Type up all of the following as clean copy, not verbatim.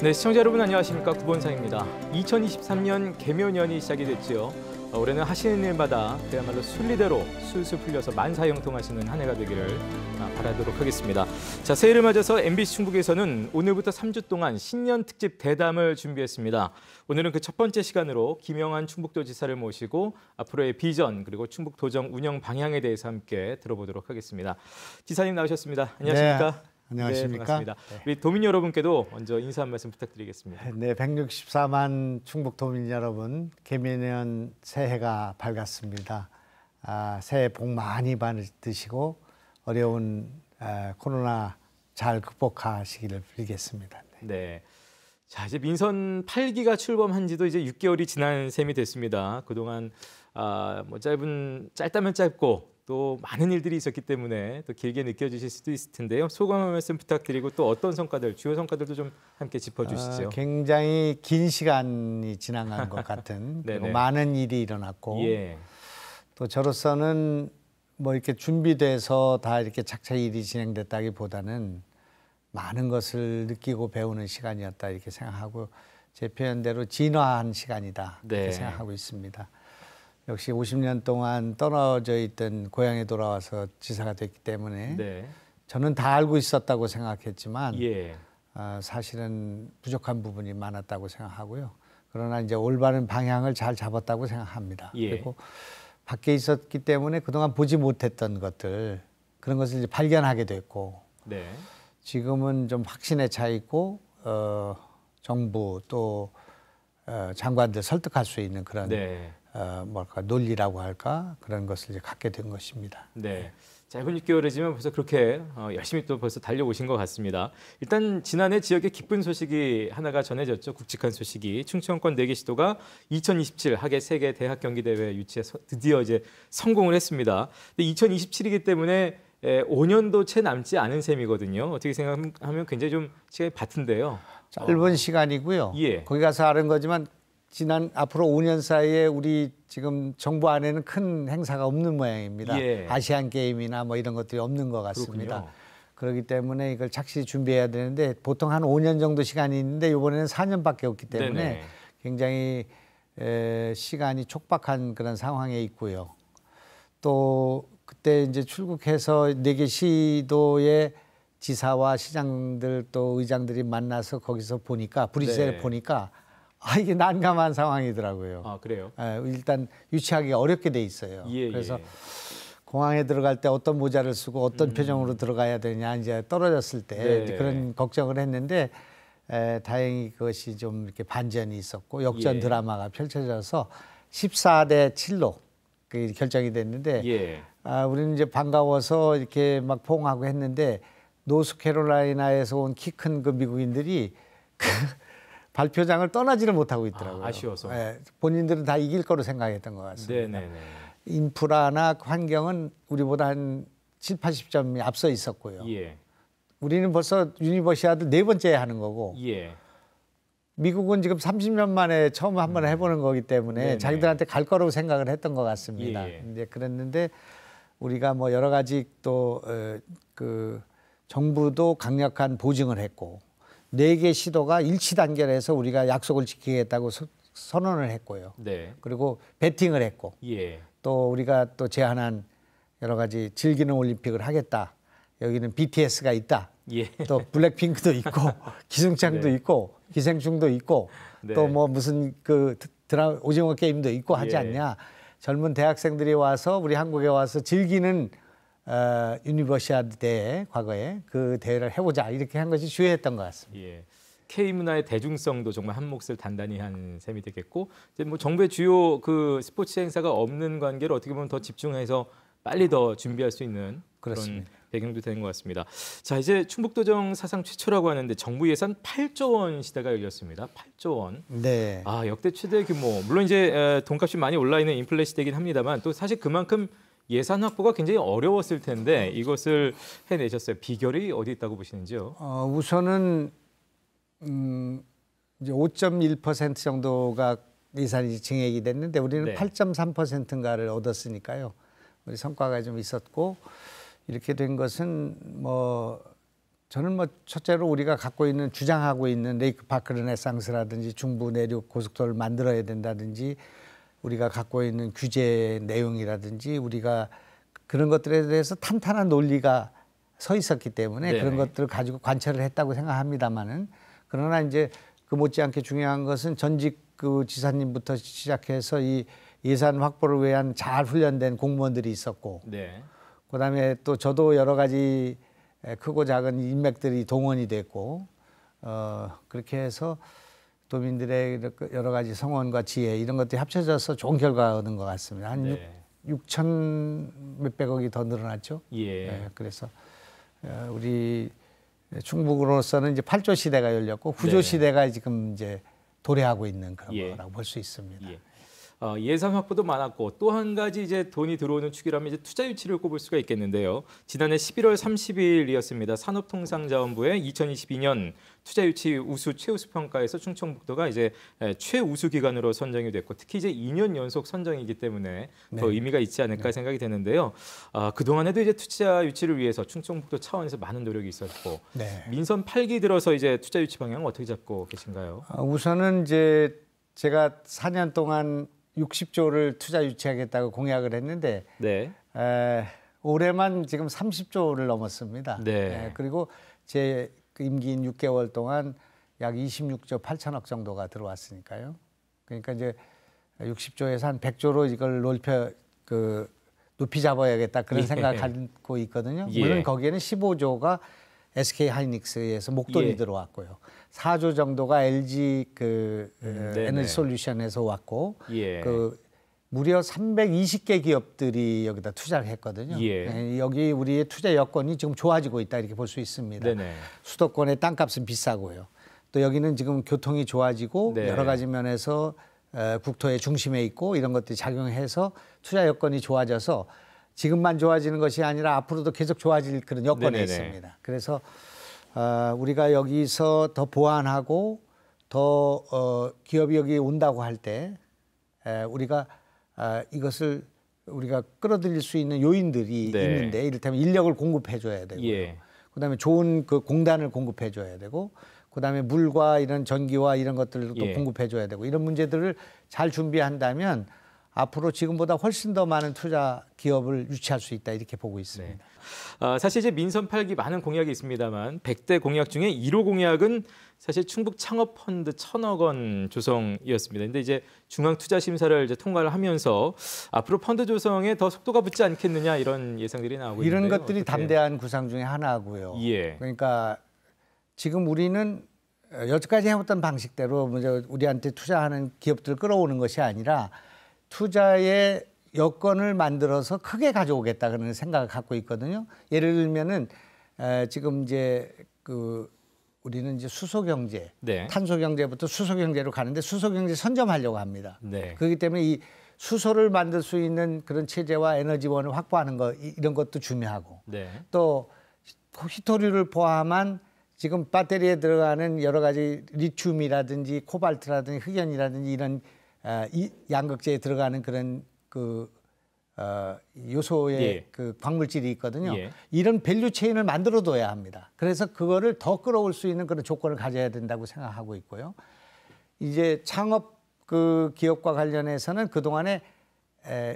네, 시청자 여러분 안녕하십니까. 구본상입니다. 2023년 개묘년이 시작이 됐지요. 올해는 하시는 일마다 그야말로 순리대로 술술 풀려서 만사형통하시는 한 해가 되기를 바라도록 하겠습니다. 자, 새해를 맞아서 MBC 충북에서는 오늘부터 3주 동안 신년 특집 대담을 준비했습니다. 오늘은 그 첫 번째 시간으로 김영한 충북도지사를 모시고 앞으로의 비전 그리고 충북도정 운영 방향에 대해서 함께 들어보도록 하겠습니다. 지사님 나오셨습니다. 안녕하십니까? 네. 안녕하십니까? 네, 반갑습니다. 네. 우리 도민 여러분께도 먼저 인사 한 말씀 부탁드리겠습니다. 네, 164만 충북 도민 여러분, 개묘년 새해가 밝았습니다. 새해 복 많이 받으시고 어려운 코로나 잘 극복하시기를 빌겠습니다. 네. 자, 이제 민선 8기가 출범한 지도 이제 6개월이 지난 셈이 됐습니다. 그동안 뭐 짧다면 짧고 또 많은 일들이 있었기 때문에 또 길게 느껴지실 수도 있을 텐데요. 소감 한 말씀 부탁드리고 또 어떤 성과들, 주요 성과들도 좀 함께 짚어주시죠. 굉장히 긴 시간이 지나간 것 같은 그리고 많은 일이 일어났고 또 저로서는 뭐 이렇게 준비돼서 다 이렇게 착착 일이 진행됐다기보다는 많은 것을 느끼고 배우는 시간이었다 이렇게 생각하고 제 표현대로 진화한 시간이다 이렇게 생각하고 있습니다. 역시 50년 동안 떨어져 있던 고향에 돌아와서 지사가 됐기 때문에 저는 다 알고 있었다고 생각했지만 사실은 부족한 부분이 많았다고 생각하고요. 그러나 이제 올바른 방향을 잘 잡았다고 생각합니다. 그리고 밖에 있었기 때문에 그동안 보지 못했던 것들 그런 것을 이제 발견하게 됐고 지금은 좀 확신에 차 있고 정부 또 장관들 설득할 수 있는 그런 논리라고 할까 그런 것을 이제 갖게 된 것입니다. 네, 짧은 6개월이지만 벌써 그렇게 열심히 또 벌써 달려오신 것 같습니다. 일단 지난해 지역에 기쁜 소식이 하나가 전해졌죠. 굵직한 소식이 충청권 4개 시도가 2027 하계 세계 대학 경기 대회 유치에 드디어 이제 성공을 했습니다. 근데 2027이기 때문에 5년도 채 남지 않은 셈이거든요. 어떻게 생각하면 굉장히 좀 시간이 바쁜데요. 짧은 시간이고요. 거기 가서 아는 거지만 앞으로 5년 사이에 우리 지금 정부 안에는 큰 행사가 없는 모양입니다. 아시안 게임이나 뭐 이런 것들이 없는 것 같습니다. 그렇기 때문에 이걸 착실히 준비해야 되는데 보통 한 5년 정도 시간이 있는데 이번에는 4년밖에 없기 때문에 굉장히 시간이 촉박한 그런 상황에 있고요. 또 그때 이제 출국해서 4개 시도의 지사와 시장들 또 의장들이 만나서 거기서 보니까 브뤼셀을 보니까 이게 난감한 상황이더라고요. 그래요? 일단 유치하기 어렵게 돼 있어요. 그래서 공항에 들어갈 때 어떤 모자를 쓰고 어떤 표정으로 들어가야 되냐 이제 떨어졌을 때 그런 걱정을 했는데 다행히 그것이 좀 이렇게 반전이 있었고 역전 드라마가 펼쳐져서 14대 7로 결정이 됐는데 우리는 이제 반가워서 이렇게 막 포옹하고 했는데 노스캐롤라이나에서 온 키 큰 그 미국인들이 발표장을 떠나지를 못하고 있더라고요. 아쉬워서. 본인들은 다 이길 거로 생각했던 것 같습니다. 인프라나 환경은 우리보다 한 7, 80점이 앞서 있었고요. 우리는 벌써 유니버시아드 4번째 하는 거고 미국은 지금 30년 만에 처음 한번 해보는 거기 때문에 자기들한테 갈 거라고 생각을 했던 것 같습니다. 이제 그랬는데 우리가 뭐 여러 가지 또 그 정부도 강력한 보증을 했고 4개 시도가 일치 단결해서 우리가 약속을 지키겠다고 선언을 했고요. 그리고 배팅을 했고 또 우리가 또 제안한 여러 가지 즐기는 올림픽을 하겠다. 여기는 BTS가 있다. 또 블랙핑크도 있고 기승창도 있고 기생충도 있고 또 뭐 무슨 그 오징어 게임도 있고 하지 않냐. 젊은 대학생들이 와서 우리 한국에 와서 즐기는 유니버시아드 대회 과거에 그 대회를 해보자 이렇게 한 것이 주요했던 것 같습니다. K문화의 대중성도 정말 한 몫을 단단히 한 셈이 되겠고 이제 뭐 정부의 주요 그 스포츠 행사가 없는 관계를 어떻게 보면 더 집중해서 빨리 더 준비할 수 있는 그런 배경도 되는 것 같습니다. 자, 이제 충북도정 사상 최초라고 하는데 정부 예산 8조 원 시대가 열렸습니다. 8조 원. 역대 최대 규모. 물론 이제 돈값이 많이 올라 있는 인플레 시대이긴 합니다만 또 사실 그만큼 예산 확보가 굉장히 어려웠을 텐데 이것을 해내셨어요. 비결이 어디 있다고 보시는지요? 우선은 이제 5.1% 정도가 예산이 증액이 됐는데 우리는 8.3%인가를 얻었으니까요. 우리 성과가 좀 있었고 이렇게 된 것은 뭐 저는 뭐 첫째로 우리가 갖고 있는 주장하고 있는 레이크파크 르네상스라든지 중부 내륙 고속도로를 만들어야 된다든지 우리가 갖고 있는 규제 내용이라든지 우리가 그런 것들에 대해서 탄탄한 논리가 서 있었기 때문에 네네. 그런 것들을 가지고 관철을 했다고 생각합니다만은 그러나 이제 그 못지않게 중요한 것은 전직 그 지사님부터 시작해서 이 예산 확보를 위한 잘 훈련된 공무원들이 있었고 네. 그다음에 또 저도 여러 가지 크고 작은 인맥들이 동원이 됐고 그렇게 해서 도민들의 여러 가지 성원과 지혜 이런 것들이 합쳐져서 좋은 결과가 얻은 것 같습니다. 한 네. 6천 몇백억이 더 늘어났죠. 예. 네, 그래서 우리 충북으로서는 이제 8조 시대가 열렸고 9조 시대가 지금 이제 도래하고 있는 그런 예. 거라고 볼 수 있습니다. 예. 예산 확보도 많았고 또 한 가지 이제 돈이 들어오는 축이라면 이제 투자 유치를 꼽을 수가 있겠는데요. 지난해 11월 30일이었습니다. 산업통상자원부의 2022년 투자 유치 우수 최우수 평가에서 충청북도가 이제 최우수 기관으로 선정이 됐고 특히 이제 2년 연속 선정이기 때문에 네. 더 의미가 있지 않을까 네. 생각이 되는데요. 그 동안에도 이제 투자 유치를 위해서 충청북도 차원에서 많은 노력이 있었고 네. 민선 8기 들어서 이제 투자 유치 방향은 어떻게 잡고 계신가요? 우선은 이제 제가 4년 동안 60조를 투자 유치하겠다고 공약을 했는데 네. 올해만 지금 30조를 넘었습니다. 네. 그리고 제 임기인 6개월 동안 약 26조 8천억 정도가 들어왔으니까요. 그러니까 이제 60조에서 한 100조로 이걸 높이 잡아야겠다 그런 예. 생각을 갖고 있거든요. 예. 물론 거기에는 15조가 SK 하이닉스에서 목돈이 예. 들어왔고요. 4조 정도가 LG 에너지 솔루션에서 왔고 예. 무려 320개 기업들이 여기다 투자를 했거든요. 예. 여기 우리의 투자 여건이 지금 좋아지고 있다 이렇게 볼 수 있습니다. 네네. 수도권의 땅값은 비싸고요. 또 여기는 지금 교통이 좋아지고 네. 여러 가지 면에서 국토의 중심에 있고 이런 것들이 작용해서 투자 여건이 좋아져서 지금만 좋아지는 것이 아니라 앞으로도 계속 좋아질 그런 여건이 네네네. 있습니다. 그래서 우리가 여기서 더 보완하고 더 기업이 여기 온다고 할 때 우리가 이것을 우리가 끌어들일 수 있는 요인들이 네. 있는데 이를테면 인력을 공급해 줘야 되고요. 예. 그다음에 좋은 그 공단을 공급해 줘야 되고 그다음에 물과 이런 전기와 이런 것들을 또 예. 공급해 줘야 되고 이런 문제들을 잘 준비한다면 앞으로 지금보다 훨씬 더 많은 투자 기업을 유치할 수 있다 이렇게 보고 있습니다. 네. 사실 이제 민선 8기 많은 공약이 있습니다만 100대 공약 중에 1호 공약은 사실 충북 창업 펀드 1,000억 원 조성이었습니다. 근데 이제 중앙 투자 심사를 이제 통과를 하면서 앞으로 펀드 조성에 더 속도가 붙지 않겠느냐 이런 예상들이 나오고 있는데요. 이런 것들이 어떻게... 담대한 구상 중에 하나고요. 예. 그러니까 지금 우리는 여태까지 해왔던 방식대로 먼저 우리한테 투자하는 기업들을 끌어오는 것이 아니라 투자의 여건을 만들어서 크게 가져오겠다 그런 생각을 갖고 있거든요. 예를 들면은 지금 이제 우리는 이제 수소 경제, 네. 탄소 경제부터 수소 경제로 가는데 수소 경제 선점하려고 합니다. 네. 그렇기 때문에 이 수소를 만들 수 있는 그런 체제와 에너지원을 확보하는 거 이런 것도 중요하고 네. 또 히토류를 포함한 지금 배터리에 들어가는 여러 가지 리튬이라든지 코발트라든지 흑연이라든지 이런 이 양극재에 들어가는 그런 요소의 예. 광물질이 있거든요. 예. 이런 밸류 체인을 만들어둬야 합니다. 그래서 그거를 더 끌어올 수 있는 그런 조건을 가져야 된다고 생각하고 있고요. 이제 창업 기업과 관련해서는 그 동안에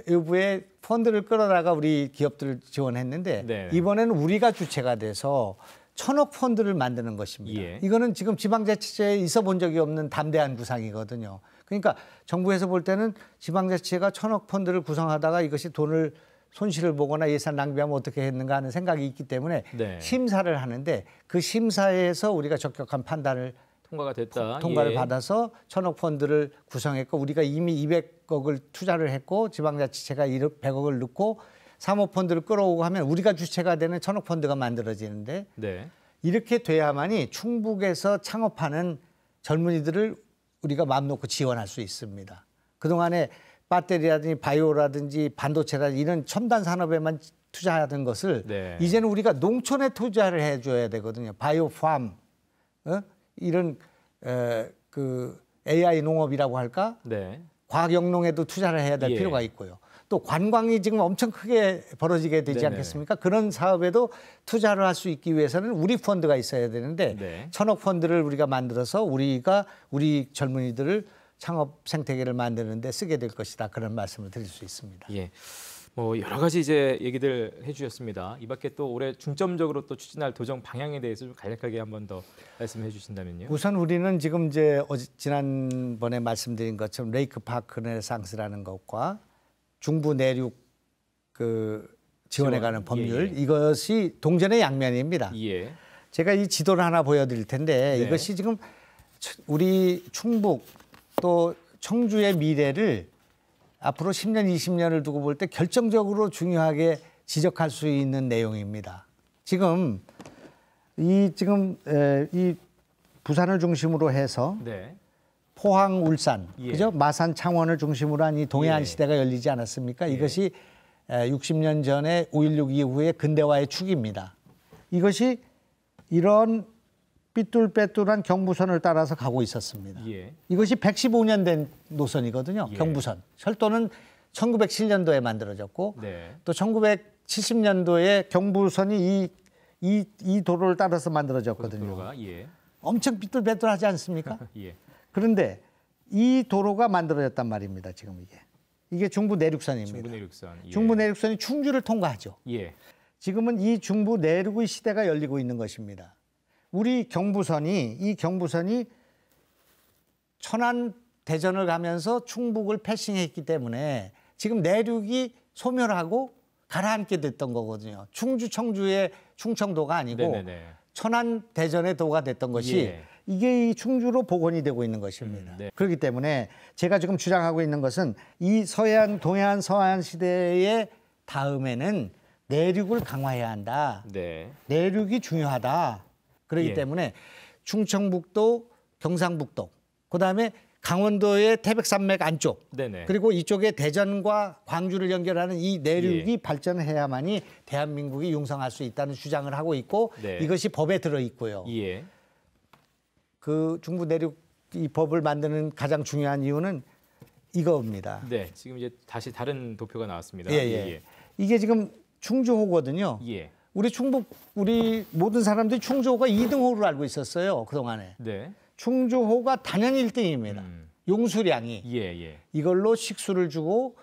일부의 펀드를 끌어다가 우리 기업들을 지원했는데 네. 이번에는 우리가 주체가 돼서 1,000억 펀드를 만드는 것입니다. 예. 이거는 지금 지방자치제에 있어 본 적이 없는 담대한 구상이거든요. 그러니까 정부에서 볼 때는 지방자치제가 1,000억 펀드를 구성하다가 이것이 돈을 손실을 보거나 예산 낭비하면 어떻게 했는가 하는 생각이 있기 때문에 네. 심사를 하는데 그 심사에서 우리가 적격한 판단을 통과가 됐다. 통과를 예. 받아서 1,000억 펀드를 구성했고 우리가 이미 200억을 투자를 했고 지방자치제가 100억을 넣고 사모펀드를 끌어오고 하면 우리가 주체가 되는 1,000억 펀드가 만들어지는데 네. 이렇게 돼야만이 충북에서 창업하는 젊은이들을 우리가 마음 놓고 지원할 수 있습니다. 그동안에 배터리라든지 바이오라든지 반도체라든지 이런 첨단 산업에만 투자하던 것을 네. 이제는 우리가 농촌에 투자를 해줘야 되거든요. 바이오팜 이런 AI 농업이라고 할까? 네. 과학영농에도 투자를 해야 될 필요가 있고요. 또 관광이 지금 엄청 크게 벌어지게 되지 네네. 않겠습니까? 그런 사업에도 투자를 할 수 있기 위해서는 우리 펀드가 있어야 되는데 네. 천억 펀드를 우리가 만들어서 우리가 우리 젊은이들을 창업 생태계를 만드는 데 쓰게 될 것이다. 그런 말씀을 드릴 수 있습니다. 예. 뭐 여러 가지 이제 얘기들 해주셨습니다. 이 밖에 또 올해 중점적으로 또 추진할 도정 방향에 대해서 좀 간략하게 한 번 더 말씀해 주신다면요. 우선 우리는 지금 이제 지난번에 말씀드린 것처럼 레이크 파크 레네상스라는 것과 중부 내륙 그 지원에 관한 법률 예, 예. 이것이 동전의 양면입니다. 예. 제가 이 지도를 하나 보여드릴 텐데 네. 이것이 지금 우리 충북 또 청주의 미래를 앞으로 10년, 20년을 두고 볼 때 결정적으로 중요하게 지적할 수 있는 내용입니다. 지금 이 부산을 중심으로 해서 네. 포항, 울산, 예. 그죠? 마산, 창원을 중심으로 한 이 동해안 예. 시대가 열리지 않았습니까? 예. 이것이 60년 전에 5.16 이후의 근대화의 축입니다. 이것이 이런 삐뚤빼뚤한 경부선을 따라서 가고 있었습니다. 예. 이것이 115년 된 노선이거든요. 예. 경부선. 철도는 1907년도에 만들어졌고 네. 또 1970년도에 경부선이 이 도로를 따라서 만들어졌거든요. 고속도로가 예. 엄청 삐뚤빼뚤하지 않습니까? 예. 그런데 이 도로가 만들어졌단 말입니다. 지금 이게 중부 내륙선입니다. 중부 내륙선. 예. 중부 내륙선이 충주를 통과하죠. 예. 지금은 이 중부 내륙의 시대가 열리고 있는 것입니다. 우리 이 경부선이 천안 대전을 가면서 충북을 패싱했기 때문에 지금 내륙이 소멸하고 가라앉게 됐던 거거든요. 충주 청주의 충청도가 아니고 네네네. 천안 대전의 도가 됐던 것이 예. 이게 이 충주로 복원이 되고 있는 것입니다. 네. 그렇기 때문에 제가 지금 주장하고 있는 것은 이 동해안 서해안 시대의 다음에는 내륙을 강화해야 한다. 네. 내륙이 중요하다. 그렇기 예. 때문에 충청북도, 경상북도, 그다음에 강원도의 태백산맥 안쪽, 네네. 그리고 이쪽에 대전과 광주를 연결하는 이 내륙이 예. 발전해야만이 대한민국이 융성할 수 있다는 주장을 하고 있고 네. 이것이 법에 들어 있고요. 예. 그 중부 내륙 이 법을 만드는 가장 중요한 이유는 이겁니다. 네. 지금 이제 다시 다른 도표가 나왔습니다. 예. 이게 지금 충주호거든요. 예. 우리 모든 사람들이 충주호가 2등호로 알고 있었어요. 그동안에. 네. 충주호가 단연 1등입니다. 용수량이. 예. 이걸로 식수를 주고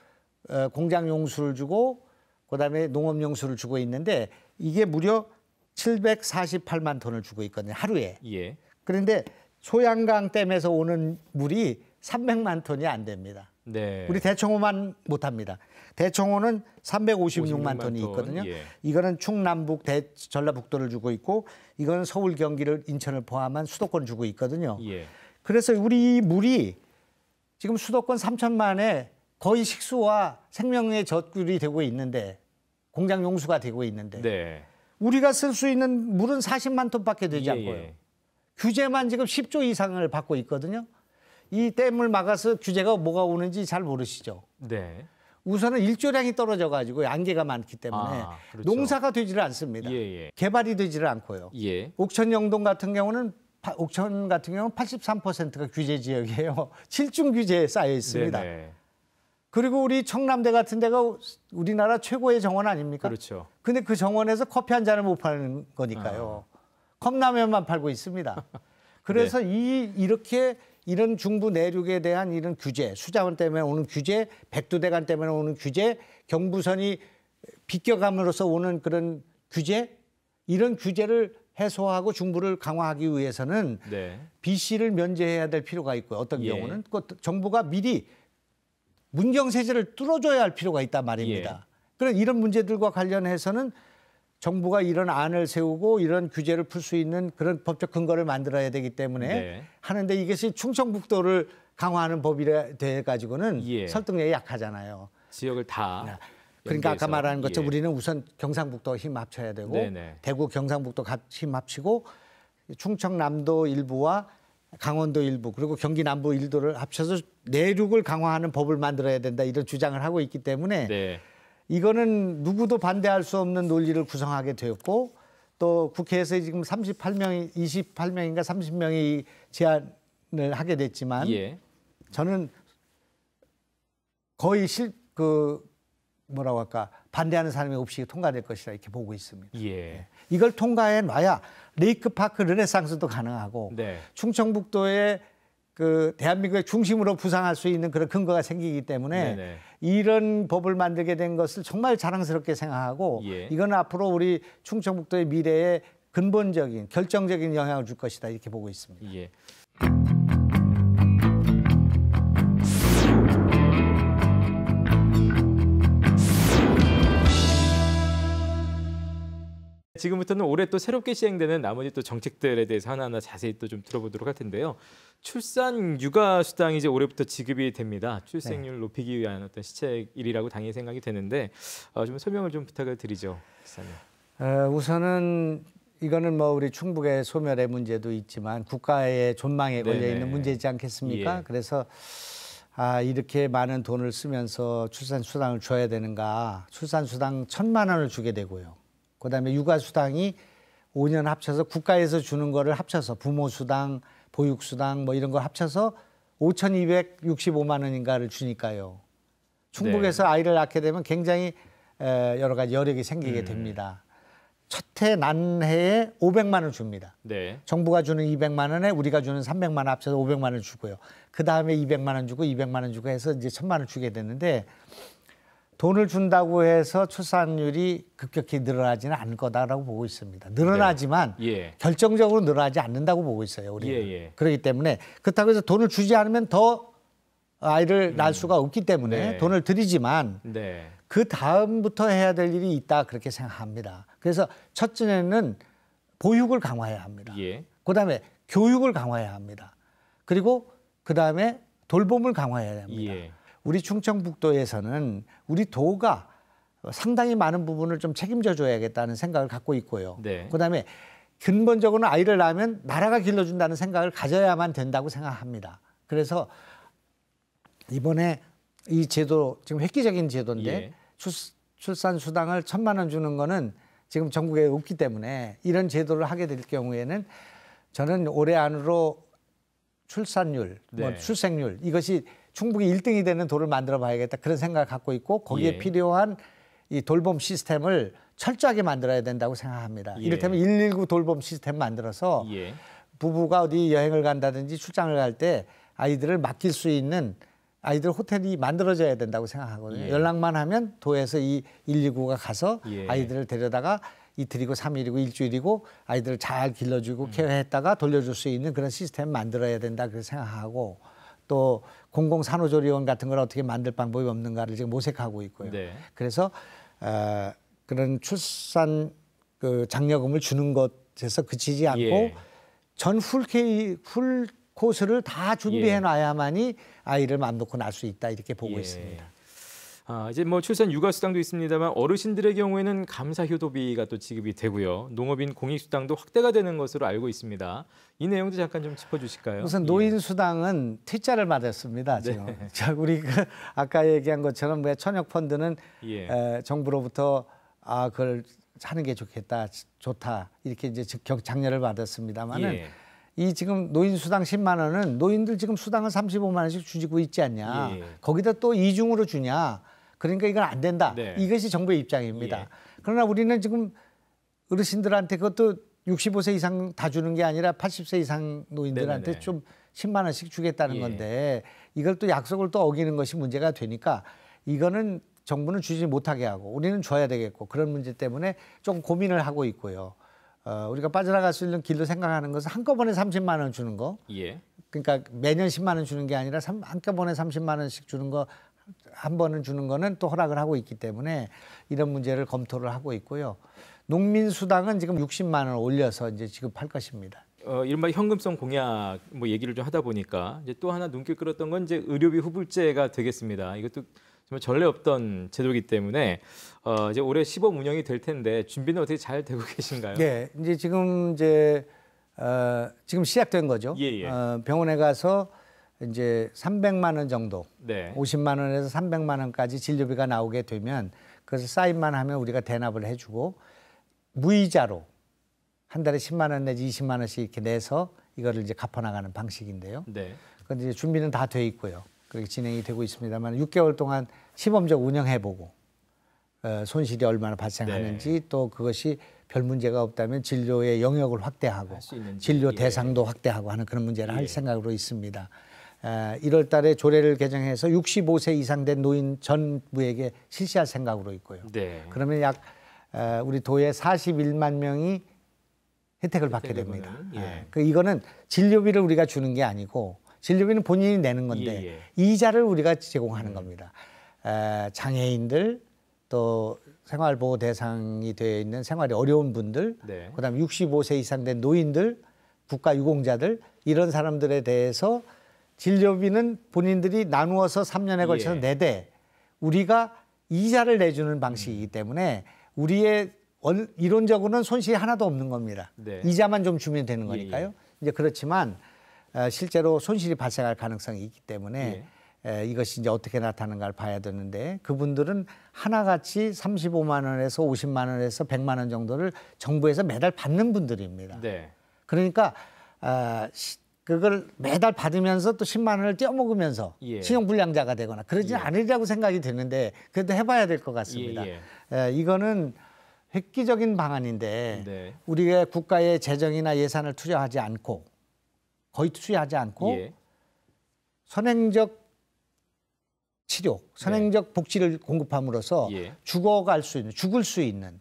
공장 용수를 주고 그다음에 농업 용수를 주고 있는데 이게 무려 748만 톤을 주고 있거든요. 하루에. 예. 그런데 소양강 댐에서 오는 물이 300만 톤이 안 됩니다. 네. 우리 대청호만 못합니다. 대청호는 356만 톤이 있거든요. 예. 이거는 충남북, 전라북도를 주고 있고 이거는 서울, 경기를, 인천을 포함한 수도권 주고 있거든요. 예. 그래서 우리 물이 지금 수도권 3천만에 거의 식수와 생명의 젖줄이 되고 있는데 공장 용수가 되고 있는데 네. 우리가 쓸 수 있는 물은 40만 톤밖에 되지 예, 않고요. 예. 규제만 지금 10조 이상을 받고 있거든요. 이 댐을 막아서 규제가 뭐가 오는지 잘 모르시죠. 네. 우선은 일조량이 떨어져가지고 안개가 많기 때문에 그렇죠. 농사가 되지를 않습니다. 예. 개발이 되지를 않고요. 예. 옥천 영동 같은 경우는 83%가 규제 지역이에요. 7중 규제에 쌓여 있습니다. 네네. 그리고 우리 청남대 같은 데가 우리나라 최고의 정원 아닙니까? 그렇죠. 근데 그 정원에서 커피 한 잔을 못 파는 거니까요. 컵라면만 팔고 있습니다. 그래서 이렇게 이런 중부 내륙에 대한 이런 규제, 수자원 때문에 오는 규제, 백두대간 때문에 오는 규제, 경부선이 비껴감으로써 오는 그런 규제, 이런 규제를 해소하고 중부를 강화하기 위해서는 네. BC를 면제해야 될 필요가 있고요. 어떤 예. 경우는 정부가 미리 문경세제를 뚫어줘야 할 필요가 있단 말입니다. 그런 이런 문제들과 관련해서는 정부가 이런 안을 세우고 이런 규제를 풀 수 있는 그런 법적 근거를 만들어야 되기 때문에 네. 하는데 이것이 충청북도를 강화하는 법이라 돼 가지고는 예. 설득력이 약하잖아요. 지역을 다 그러니까 아까 연계해서. 말하는 것처럼 예. 우리는 우선 경상북도 힘 합쳐야 되고 네네. 대구 경상북도 힘 합치고 충청남도 일부와 강원도 일부 그리고 경기 남부 일도를 합쳐서 내륙을 강화하는 법을 만들어야 된다 이런 주장을 하고 있기 때문에 네. 이거는 누구도 반대할 수 없는 논리를 구성하게 되었고 또 국회에서 지금 28명인가 30명이 제안을 하게 됐지만 예. 저는 거의 뭐라고 할까 반대하는 사람이 없이 통과될 것이라 이렇게 보고 있습니다. 예. 이걸 통과해 놔야 레이크파크 르네상스도 가능하고 네. 충청북도의 그 대한민국의 중심으로 부상할 수 있는 그런 근거가 생기기 때문에 네네. 이런 법을 만들게 된 것을 정말 자랑스럽게 생각하고 예. 이건 앞으로 우리 충청북도의 미래에 근본적인 결정적인 영향을 줄 것이다 이렇게 보고 있습니다. 예. 지금부터는 올해 또 새롭게 시행되는 나머지 또 정책들에 대해서 하나하나 자세히 또 좀 들어보도록 할 텐데요. 출산 육아 수당이 이제 올해부터 지급이 됩니다. 출생률 높이기 위한 어떤 시책일이라고 당연히 생각이 되는데 좀 설명을 좀 부탁을 드리죠, 기사님. 우선은 이거는 뭐 우리 충북의 소멸의 문제도 있지만 국가의 존망에 걸려 있는 문제이지 않겠습니까? 예. 그래서 이렇게 많은 돈을 쓰면서 출산 수당을 줘야 되는가? 출산 수당 1,000만 원을 주게 되고요. 그다음에 육아 수당이 5년 합쳐서 국가에서 주는 거를 합쳐서 부모 수당, 보육 수당 뭐 이런 거 합쳐서 5,265만 원인가를 주니까요. 충북에서 아이를 낳게 되면 굉장히 여러 가지 여력이 생기게 됩니다. 첫 해 난 해에 500만 원 줍니다. 네. 정부가 주는 200만 원에 우리가 주는 300만 원 합쳐서 500만 원 주고요. 그 다음에 200만 원 주고 200만 원 주고 해서 이제 1,000만 원 주게 되는데 돈을 준다고 해서 출산율이 급격히 늘어나지는 않을 거다라고 보고 있습니다. 늘어나지만 예. 결정적으로 늘어나지 않는다고 보고 있어요. 우리는. 예. 그렇기 때문에 그렇다고 해서 돈을 주지 않으면 더 아이를 낳을 수가 없기 때문에 돈을 드리지만 그 다음부터 해야 될 일이 있다 그렇게 생각합니다. 그래서 첫째는 보육을 강화해야 합니다. 그다음에 교육을 강화해야 합니다. 그리고 그다음에 돌봄을 강화해야 합니다. 우리 충청북도에서는 우리 도가 상당히 많은 부분을 좀 책임져 줘야겠다는 생각을 갖고 있고요. 그다음에 근본적으로는 아이를 낳으면 나라가 길러준다는 생각을 가져야만 된다고 생각합니다. 그래서 이번에 이 제도 지금 획기적인 제도인데 출산 수당을 1,000만 원 주는 거는 지금 전국에 없기 때문에 이런 제도를 하게 될 경우에는 저는 올해 안으로 출산율, 뭐 출생률 이것이 충북이 1등이 되는 도를 만들어 봐야겠다 그런 생각을 갖고 있고 거기에 필요한 이 돌봄 시스템을 철저하게 만들어야 된다고 생각합니다. 이를테면 119 돌봄 시스템 만들어서 부부가 어디 여행을 간다든지 출장을 갈 때 아이들을 맡길 수 있는 아이들 호텔이 만들어져야 된다고 생각하거든요. 연락만 하면 도에서 이 119가 가서 아이들을 데려다가 이틀이고 3일이고 일주일이고 아이들을 잘 길러주고 케어했다가 돌려줄 수 있는 그런 시스템 만들어야 된다 그렇게 생각하고 또 공공산후조리원 같은 걸 어떻게 만들 방법이 없는가를 지금 모색하고 있고요. 그래서 그런 출산 그 장려금을 주는 것에서 그치지 않고 전 풀 코스를 다 준비해 놔야만이 아이를 맘 놓고 낳을 수 있다 이렇게 보고 있습니다. 이제 뭐 출산 육아 수당도 있습니다만 어르신들의 경우에는 감사 효도비가 또 지급이 되고요. 농업인 공익 수당도 확대가 되는 것으로 알고 있습니다. 이 내용도 잠깐 좀 짚어주실까요? 우선 노인 수당은 퇴짜를 받았습니다. 지금 우리 아까 얘기한 것처럼 천역 펀드는 정부로부터 그걸 하는 게 좋다 이렇게 이제 장려를 받았습니다만은. 이 지금 노인 수당 10만 원은 노인들 지금 수당을 35만 원씩 주고 있지 않냐. 거기다 또 이중으로 주냐. 그러니까 이건 안 된다. 이것이 정부의 입장입니다. 그러나 우리는 지금 어르신들한테 그것도 65세 이상 다 주는 게 아니라 80세 이상 노인들한테 좀 10만 원씩 주겠다는 건데 이걸 또 약속을 또 어기는 것이 문제가 되니까 이거는 정부는 주지 못하게 하고 우리는 줘야 되겠고 그런 문제 때문에 좀 고민을 하고 있고요. 우리가 빠져나갈 수 있는 길로 생각하는 것은 한꺼번에 30만 원 주는 거. 그러니까 매년 10만 원 주는 게 아니라 한꺼번에 30만 원씩 주는 거 한 번은 주는 거는 또 허락을 하고 있기 때문에 이런 문제를 검토를 하고 있고요. 농민 수당은 지금 60만 원 올려서 이제 지급할 것입니다. 이른바 현금성 공약 뭐 얘기를 좀 하다 보니까 이제 또 하나 눈길 끌었던 건 이제 의료비 후불제가 되겠습니다. 이것도 정말 전례 없던 제도이기 때문에 이제 올해 시범 운영이 될 텐데 준비는 어떻게 잘 되고 계신가요? 네, 이제 지금 시작된 거죠. 병원에 가서 이제 300만 원 정도, 50만 원에서 300만 원까지 진료비가 나오게 되면 그것을 사인만 하면 우리가 대납을 해주고 무이자로 한 달에 10만 원 내지 20만 원씩 이렇게 내서 이거를 이제 갚아나가는 방식인데요. 그런데 이제 준비는 다 돼 있고요. 그렇게 진행이 되고 있습니다만 6개월 동안 시범적 운영해보고 손실이 얼마나 발생하는지 또 그것이 별 문제가 없다면 진료의 영역을 확대하고 진료 대상도 확대하고 하는 그런 문제를 할 생각으로 있습니다. 1월 달에 조례를 개정해서 65세 이상 된 노인 전부에게 실시할 생각으로 있고요. 그러면 약 우리 도에 41만 명이 혜택을 받게 됩니다. 이거는 진료비를 우리가 주는 게 아니고 진료비는 본인이 내는 건데 이자를 우리가 제공하는 겁니다. 장애인들 또 생활보호 대상이 되어 있는 생활이 어려운 분들, 그다음에 65세 이상 된 노인들, 국가유공자들 이런 사람들에 대해서 진료비는 본인들이 나누어서 3년에 걸쳐서 내되 우리가 이자를 내주는 방식이기 때문에 우리의 이론적으로는 손실이 하나도 없는 겁니다. 이자만 좀 주면 되는 거니까요. 이제 그렇지만 실제로 손실이 발생할 가능성이 있기 때문에 이것이 이제 어떻게 나타나는가를 봐야 되는데 그분들은 하나같이 35만 원에서 50만 원에서 100만 원 정도를 정부에서 매달 받는 분들입니다. 그러니까 그걸 매달 받으면서 또 10만 원을 떼어먹으면서 신용불량자가 되거나 그러지 않으리라고 생각이 드는데 그래도 해봐야 될 것 같습니다. 이거는 획기적인 방안인데 우리가 국가의 재정이나 예산을 투자하지 않고 거의 투자하지 않고 선행적 치료, 선행적 복지를 공급함으로써 죽어갈 수 있는, 죽을 수 있는,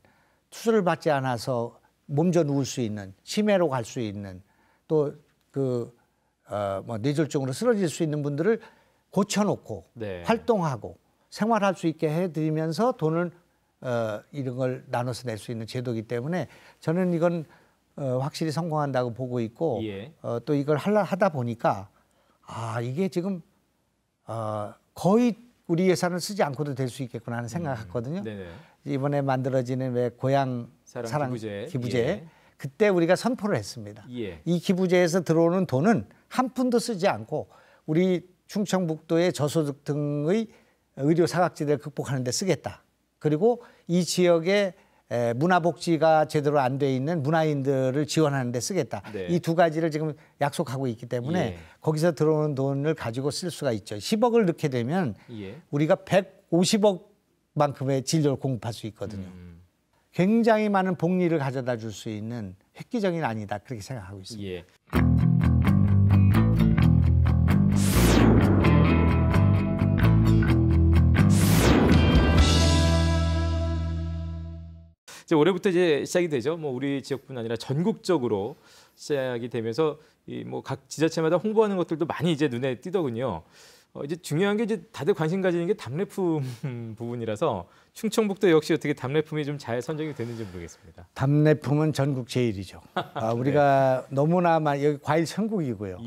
투수를 받지 않아서 몸져 누울 수 있는, 치매로 갈 수 있는, 또 뇌졸중으로 쓰러질 수 있는 분들을 고쳐놓고 활동하고 생활할 수 있게 해드리면서 돈을 이런 걸 나눠서 낼 수 있는 제도이기 때문에 저는 이건 확실히 성공한다고 보고 있고 또 이걸 하다 보니까 이게 지금 거의 우리 예산을 쓰지 않고도 될 수 있겠구나 하는 생각을 했거든요. 이번에 만들어지는 왜 고향 사랑 기부제 그때 우리가 선포를 했습니다. 이 기부제에서 들어오는 돈은 한 푼도 쓰지 않고 우리 충청북도의 저소득 등의 의료 사각지대를 극복하는 데 쓰겠다. 그리고 이 지역에 문화복지가 제대로 안 돼 있는 문화인들을 지원하는 데 쓰겠다. 이 두 가지를 지금 약속하고 있기 때문에 거기서 들어오는 돈을 가지고 쓸 수가 있죠. 10억을 넣게 되면 우리가 150억만큼의 진료를 공급할 수 있거든요. 굉장히 많은 복리를 가져다 줄 수 있는 획기적인 안이다. 그렇게 생각하고 있습니다. 이제 올해부터 이제 시작이 되죠. 뭐 우리 지역뿐 아니라 전국적으로 시작이 되면서 이 뭐 각 지자체마다 홍보하는 것들도 많이 이제 눈에 띄더군요. 이제 중요한 게 이제 다들 관심 가지는 게 답례품 부분이라서 충청북도 역시 어떻게 답례품이 좀 잘 선정이 되는지 모르겠습니다. 답례품은 전국 제일이죠. 우리가 너무나 여기 과일 천국이고요.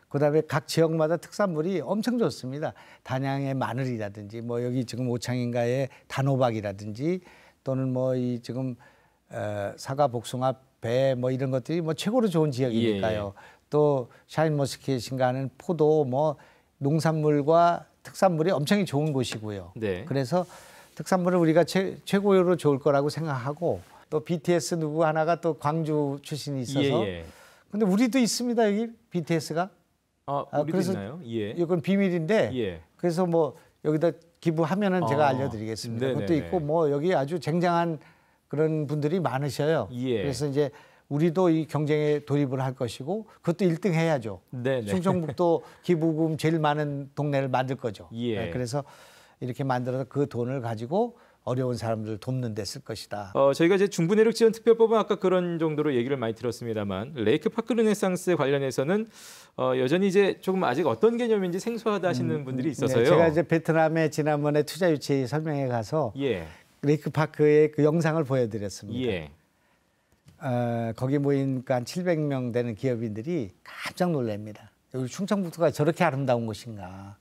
그다음에 각 지역마다 특산물이 엄청 좋습니다. 단양의 마늘이라든지 뭐 여기 지금 오창인가의 단호박이라든지 또는 뭐 이 지금 사과, 복숭아, 배 뭐 이런 것들이 뭐 최고로 좋은 지역이니까요. 또 샤인머스켓인가 하는 포도 뭐 농산물과 특산물이 엄청 좋은 곳이고요. 그래서 특산물을 우리가 최고로 좋을 거라고 생각하고 또 BTS 누구 하나가 또 광주 출신이 있어서 근데 우리도 있습니다. 여기 BTS가. 우리도 그래서 있나요? 이건 비밀인데 그래서 뭐 여기다 기부하면은 제가 알려드리겠습니다. 그것도 있고 뭐 여기 아주 쟁쟁한 그런 분들이 많으셔요. 그래서 이제 우리도 이 경쟁에 돌입을 할 것이고 그것도 1등 해야죠. 충청북도 기부금 제일 많은 동네를 만들 거죠. 그래서 이렇게 만들어서 그 돈을 가지고 어려운 사람들을 돕는 데 쓸 것이다. 저희가 이제 중부내륙 지원 특별법은 아까 그런 정도로 얘기를 많이 들었습니다만 레이크파크 르네상스 관련해서는 여전히 이제 조금 아직 어떤 개념인지 생소하다 하시는 분들이 있어서요. 제가 이제 베트남에 지난번에 투자 유치 설명회 가서 레이크파크의 그 영상을 보여드렸습니다. 거기 모인 한 700명 되는 기업인들이 깜짝 놀랍니다. 여기 충청북도가 저렇게 아름다운 곳인가.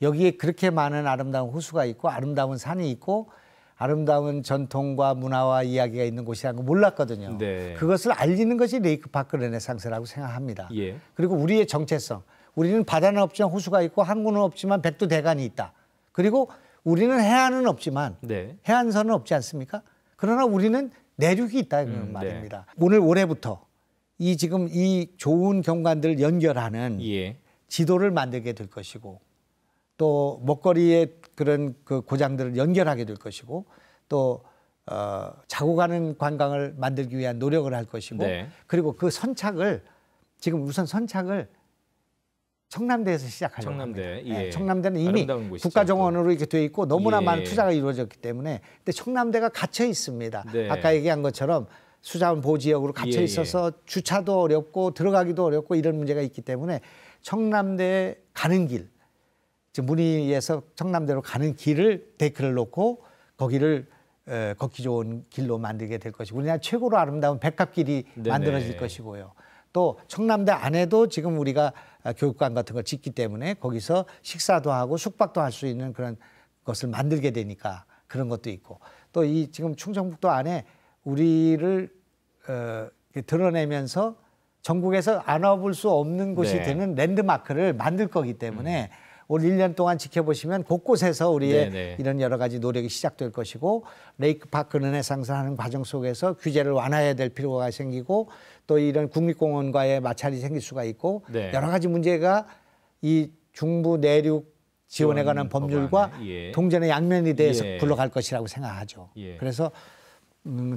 여기에 그렇게 많은 아름다운 호수가 있고 아름다운 산이 있고 아름다운 전통과 문화와 이야기가 있는 곳이라는 거 몰랐거든요. 그것을 알리는 것이 레이크파크 르네상스라고 생각합니다. 그리고 우리의 정체성. 우리는 바다는 없지만 호수가 있고 항구는 없지만 백두대간이 있다. 그리고 우리는 해안은 없지만 해안선은 없지 않습니까? 그러나 우리는 내륙이 있다는 말입니다. 올해부터 지금 이 좋은 경관들을 연결하는 지도를 만들게 될 것이고 또 먹거리의 그런 그 고장들을 연결하게 될 것이고 또 자고 가는 관광을 만들기 위한 노력을 할 것이고 네. 그리고 그 선착을 지금 우선 선착을 청남대에서 시작하려고 청남대, 합니다. 예. 네, 청남대는 이미 곳이죠, 국가정원으로 이렇게 돼 있고 너무나 예. 많은 투자가 이루어졌기 때문에 근데 청남대가 갇혀 있습니다. 네. 아까 얘기한 것처럼 수자원 보호지역으로 갇혀 예, 있어서 주차도 어렵고 들어가기도 어렵고 이런 문제가 있기 때문에 청남대에 가는 길, 즉 문의에서 청남대로 가는 길을 데크를 놓고 거기를 걷기 좋은 길로 만들게 될 것이고 우리나라 최고로 아름다운 백합길이 네네. 만들어질 것이고요. 또 청남대 안에도 지금 우리가 교육관 같은 걸 짓기 때문에 거기서 식사도 하고 숙박도 할 수 있는 그런 것을 만들게 되니까 그런 것도 있고 또 이 지금 충청북도 안에 우리를 드러내면서 전국에서 안 와볼 수 없는 곳이 네. 되는 랜드마크를 만들 거기 때문에 올 1년 동안 지켜보시면 곳곳에서 우리의 네네. 이런 여러 가지 노력이 시작될 것이고 레이크파크 르네상스를 하는 과정 속에서 규제를 완화해야 될 필요가 생기고 또 이런 국립공원과의 마찰이 생길 수가 있고 네. 여러 가지 문제가 이 중부 내륙 지원에 관한 법률과 예. 동전의 양면이 대해서 예. 굴러갈 것이라고 생각하죠. 예. 그래서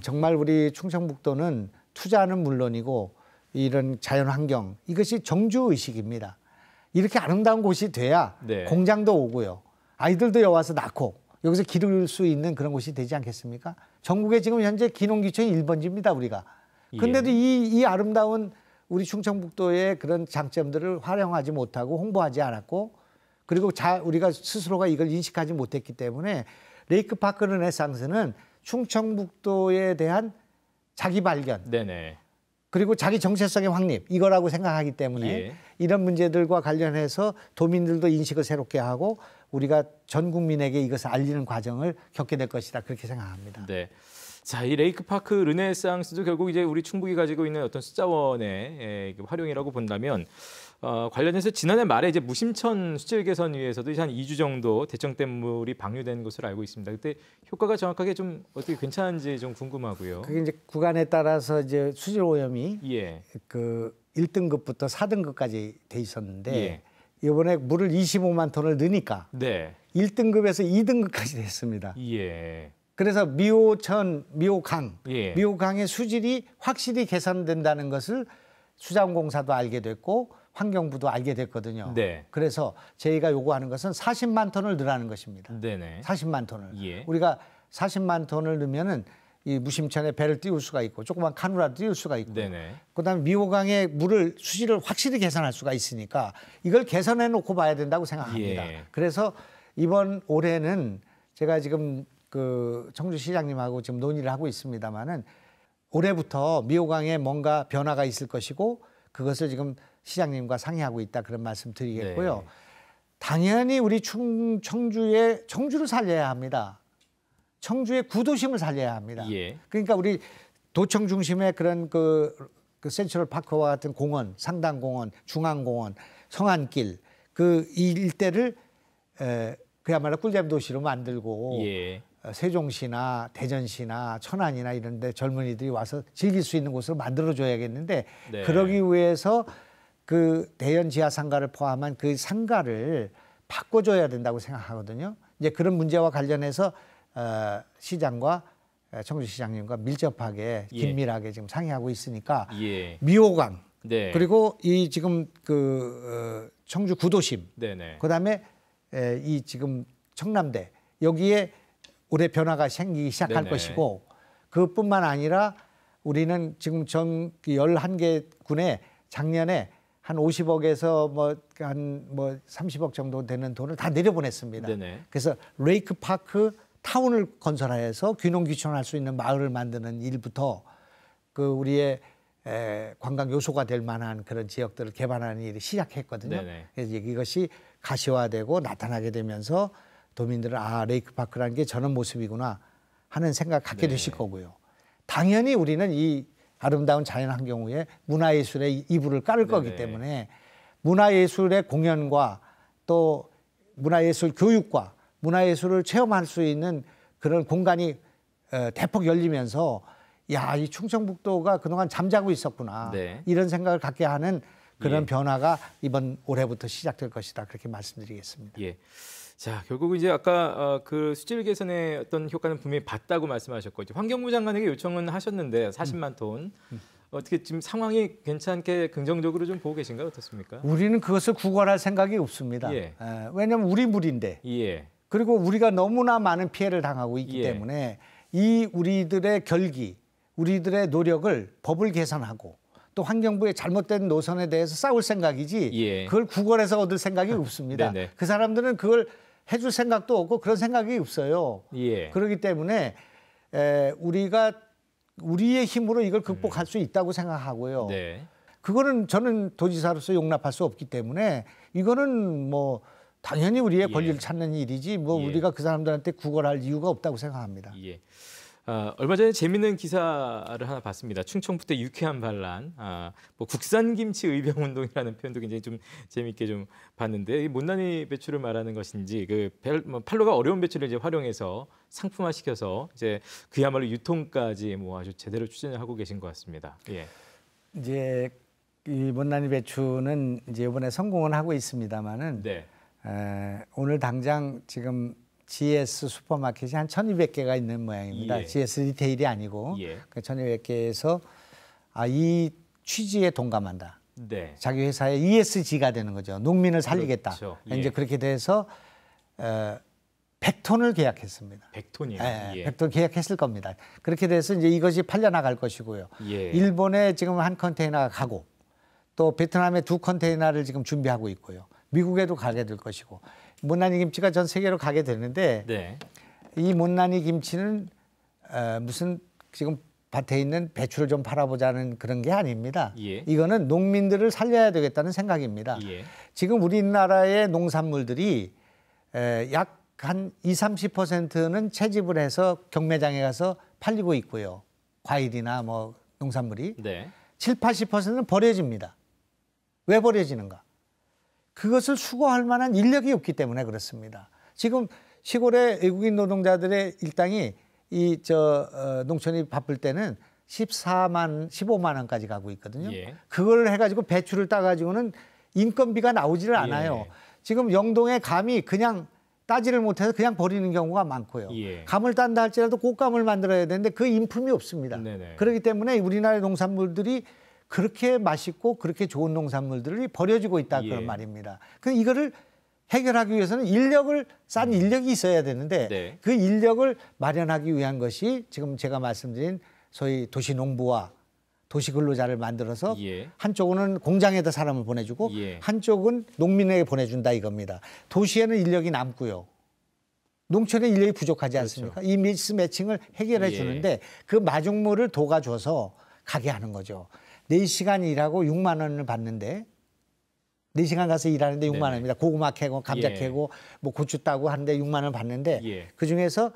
정말 우리 충청북도는 투자는 물론이고 이런 자연환경 이것이 정주의식입니다. 이렇게 아름다운 곳이 돼야 네. 공장도 오고요. 아이들도 여기 와서 낳고 여기서 기를 수 있는 그런 곳이 되지 않겠습니까? 전국에 지금 현재 기농기촌이 1번지입니다. 우리가. 근데도 이 아름다운 우리 충청북도의 그런 장점들을 활용하지 못하고 홍보하지 않았고 그리고 우리가 스스로가 이걸 인식하지 못했기 때문에 레이크파크 르네상스는 충청북도에 대한 자기 발견 네네. 그리고 자기 정체성의 확립 이거라고 생각하기 때문에 예. 이런 문제들과 관련해서 도민들도 인식을 새롭게 하고 우리가 전 국민에게 이것을 알리는 과정을 겪게 될 것이다 그렇게 생각합니다. 네. 자, 이 레이크파크 르네상스도 결국 이제 우리 충북이 가지고 있는 어떤 수자원의 활용이라고 본다면 관련해서 지난해 말에 이제 무심천 수질 개선위에서도 한 2주 정도 대청댐물이 방류된 것으로 알고 있습니다. 그때 효과가 정확하게 좀 어떻게 괜찮은지 좀 궁금하고요. 그게 이제 구간에 따라서 이제 수질 오염이 예. 그 1등급부터 4등급까지 돼 있었는데 예. 이번에 물을 25만 톤을 넣으니까 네. 1등급에서 2등급까지 됐습니다. 예. 그래서 미호천, 미호강, 예. 미호강의 수질이 확실히 개선된다는 것을 수자원공사도 알게 됐고 환경부도 알게 됐거든요. 네. 그래서 저희가 요구하는 것은 40만 톤을 넣으라는 것입니다. 네네. 40만 톤을. 예. 우리가 40만 톤을 넣으면은 이 무심천에 배를 띄울 수가 있고 조그만 카누라도 띄울 수가 있고 네네. 그다음에 미호강의 물을 수질을 확실히 개선할 수가 있으니까 이걸 개선해 놓고 봐야 된다고 생각합니다. 예. 그래서 이번 올해는 제가 지금 그 청주시장님하고 지금 논의를 하고 있습니다마는 올해부터 미호강에 뭔가 변화가 있을 것이고 그것을 지금 시장님과 상의하고 있다 그런 말씀 드리겠고요. 네. 당연히 우리 청주를 살려야 합니다. 청주의 구도심을 살려야 합니다. 예. 그러니까 우리 도청 중심의 그런 그 센트럴 파크와 같은 공원, 상당공원, 중앙공원, 성안길 이 일대를 그야말로 꿀잼 도시로 만들고 예. 세종시나 대전시나 천안이나 이런 데 젊은이들이 와서 즐길 수 있는 곳으로 만들어줘야겠는데 네. 그러기 위해서 그 대연 지하 상가를 포함한 그 상가를 바꿔줘야 된다고 생각하거든요. 이제 그런 문제와 관련해서 시장과 청주시장님과 밀접하게 긴밀하게 지금 상의하고 있으니까 예. 미호강 네. 그리고 이 지금 청주 구도심 네네. 그다음에 이 지금 청남대 여기에 올해 변화가 생기기 시작할 네네. 것이고 그뿐만 아니라 우리는 지금 전 11개 군에 작년에 한 50억에서 한 30억 정도 되는 돈을 다 내려보냈습니다. 네네. 그래서 레이크파크 타운을 건설해서 귀농귀촌할 수 있는 마을을 만드는 일부터 그 우리의 관광 요소가 될 만한 그런 지역들을 개발하는 일이 시작했거든요. 네네. 그래서 이것이 가시화되고 나타나게 되면서 도민들은 레이크파크라는 게 저런 모습이구나 하는 생각 갖게 되실 거고요. 당연히 우리는 이 아름다운 자연환경 위에 문화예술의 이불을 깔을 거기 때문에 문화예술의 공연과 또 문화예술 교육과 문화예술을 체험할 수 있는 그런 공간이 대폭 열리면서 이 충청북도가 그동안 잠자고 있었구나. 네. 이런 생각을 갖게 하는 그런 변화가 이번 올해부터 시작될 것이다. 그렇게 말씀드리겠습니다. 예. 자, 결국은 이제 아까 그 수질 개선의 어떤 효과는 분명히 봤다고 말씀하셨고 이제 환경부 장관에게 요청은 하셨는데 40만 톤. 어떻게 지금 상황이 괜찮게 긍정적으로 좀 보고 계신가요? 어떻습니까? 우리는 그것을 구걸할 생각이 없습니다. 예. 왜냐하면 우리 물인데 예. 그리고 우리가 너무나 많은 피해를 당하고 있기 예. 때문에 이 우리들의 결기, 우리들의 노력을 법을 개선하고 또 환경부의 잘못된 노선에 대해서 싸울 생각이지 예. 그걸 구걸해서 얻을 생각이 없습니다. 그 사람들은 그걸 해줄 생각도 없고 그런 생각이 없어요. 예. 그렇기 때문에 우리가 우리의 힘으로 이걸 극복할 수 있다고 생각하고요. 네. 그거는 저는 도지사로서 용납할 수 없기 때문에 이거는 뭐 당연히 우리의 권리를 찾는 일이지 뭐 우리가 그 사람들한테 구걸할 이유가 없다고 생각합니다. 예. 얼마 전에 재미있는 기사를 하나 봤습니다. 충청북도 유쾌한 반란, 뭐 국산 김치 의병 운동이라는 표현도 굉장히 좀 재미있게 좀 봤는데 이 못난이 배추를 말하는 것인지 그 판로가 어려운 배추를 이제 활용해서 상품화 시켜서 이제 그야말로 유통까지 뭐 아주 제대로 추진을 하고 계신 것 같습니다. 예. 이제 이 못난이 배추는 이제 이번에 성공은 하고 있습니다만은 네. 오늘 당장 지금 GS 슈퍼마켓이 한 1,200개가 있는 모양입니다. 예. GS 리테일이 아니고 예. 그 1,200개에서 이 취지에 동감한다. 네. 자기 회사의 ESG가 되는 거죠. 농민을 살리겠다. 그렇죠. 이제 그렇게 돼서 100톤을 계약했습니다. 100톤이요. 예. 100톤 계약했을 겁니다. 그렇게 돼서 이제 이것이 팔려나갈 것이고요. 예. 일본에 지금 한 컨테이너가 가고 또 베트남에 2 컨테이너를 지금 준비하고 있고요. 미국에도 가게 될 것이고 못난이 김치가 전 세계로 가게 되는데 네. 이 못난이 김치는 무슨 지금 밭에 있는 배추를 좀 팔아보자는 그런 게 아닙니다. 예. 이거는 농민들을 살려야 되겠다는 생각입니다. 예. 지금 우리나라의 농산물들이 약 한 20-30%는 채집을 해서 경매장에 가서 팔리고 있고요. 과일이나 뭐 농산물이. 네. 70-80%는 버려집니다. 왜 버려지는가? 그것을 수거할 만한 인력이 없기 때문에 그렇습니다. 지금 시골의 외국인 노동자들의 일당이 농촌이 바쁠 때는 15만 원까지 가고 있거든요. 예. 그걸 해가지고 배추를 따가지고는 인건비가 나오지를 않아요. 예. 지금 영동의 감이 그냥 따지를 못해서 그냥 버리는 경우가 많고요. 예. 감을 딴다 할지라도 꽃감을 만들어야 되는데 그 인품이 없습니다. 네네. 그렇기 때문에 우리나라의 농산물들이 그렇게 맛있고 그렇게 좋은 농산물들이 버려지고 있다 그런 말입니다. 그 이거를 해결하기 위해서는 싼 인력이 있어야 되는데 네. 그 인력을 마련하기 위한 것이 지금 제가 말씀드린 소위 도시농부와 도시근로자를 만들어서 한쪽은 공장에다 사람을 보내주고 한쪽은 농민에게 보내준다 이겁니다. 도시에는 인력이 남고요. 농촌에 인력이 부족하지 않습니까? 이 미스매칭을 해결해 주는데 그 마중물을 도와줘서 가게 하는 거죠. 4시간 일하고 6만 원을 받는데 4시간 가서 일하는데 6만 원입니다. 고구마 캐고 감자 캐고 뭐 고추 따고 하는데 6만 원 받는데 그중에서